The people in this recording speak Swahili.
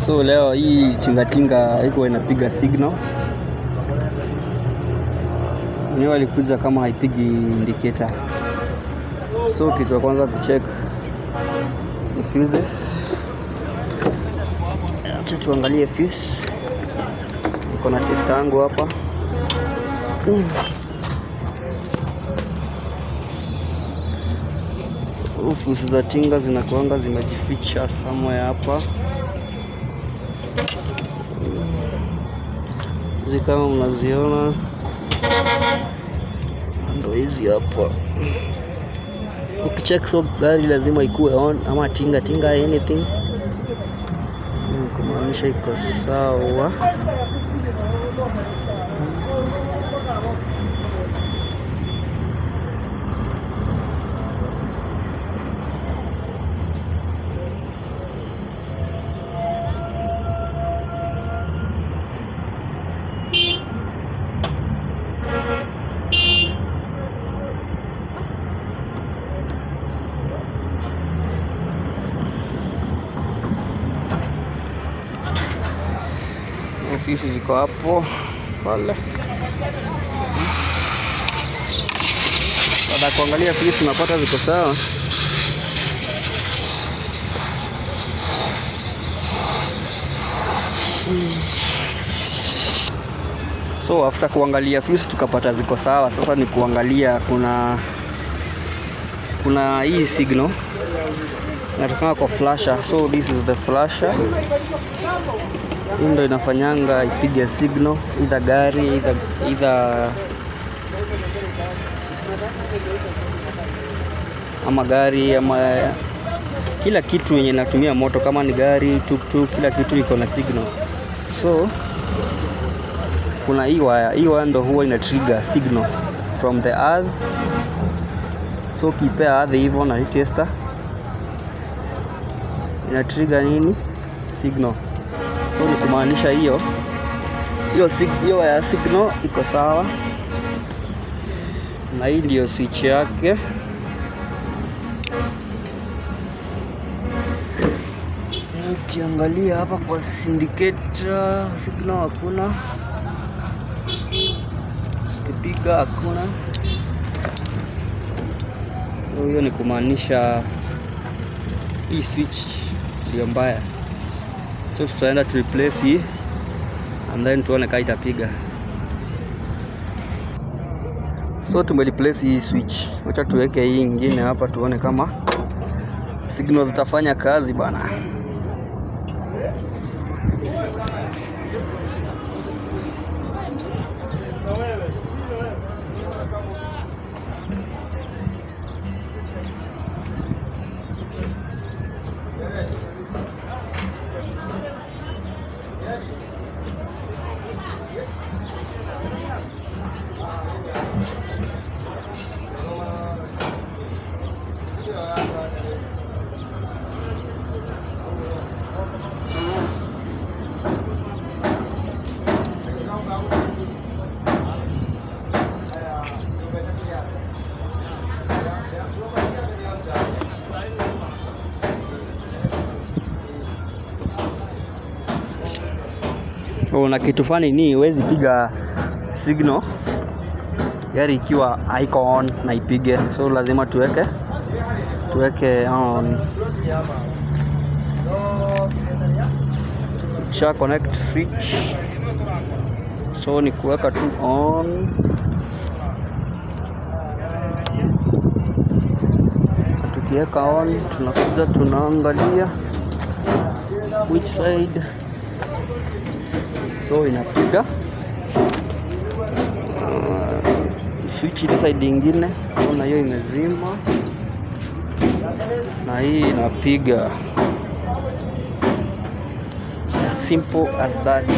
So leo hii tingatinga iko inapiga signal. Mwenyewe alikuja kama haipigi indicator. So kitu ya kwanza kucheck the fuses. Acha tuangalie fuse. Niko na test yangu hapa. Fuse za tinga zinakuanga zimejificha somewhere hapa. Kama mnaziona ndo hizi hapa. Ukicheck so gari lazima ikuwe on ama tinga anything, kumaanisha iko sawa. Ofisi ziko hapo pale. Baada ya kuangalia ofisi tunapata ziko sawa. So after kuangalia ofisi tukapata ziko sawa. Sasa ni kuangalia kuna hii signal inatoka kwa flasher. So this is the flasher. Hii ndo inafanyanga ipige signal either gari either ama gari ama kila kitu yenye inatumia moto, kama ni gari, tuktuk, kila kitu iko na signal. So kuna hii wire ndo huwa ina trigger signal from the earth. So kipea earth hivyo na hii tester ina trigger nini? Signal. So ni kumaanisha hiyo ya signal iko sawa, na hii ndio switch yake. Ukiangalia hapa kwa indicator signal hakuna, kipiga hakuna. Hiyo ni kumaanisha hii switch ndio mbaya. So tutaenda to replace hii and then tuone kama itapiga. So tumereplace hii switch. Acha tuweke hii nyingine hapa tuone kama signals zitafanya kazi bana. Na kitu fani ni huwezi piga signal gari ikiwa haiko on na ipige. So lazima tuweke on. Cha connect switch. So ni kuweka tu on. Tukiweka on tunakuja tunaangalia which side. So inapiga switch ile side nyingine, naona hiyo imezima na hii inapiga. As simple as that.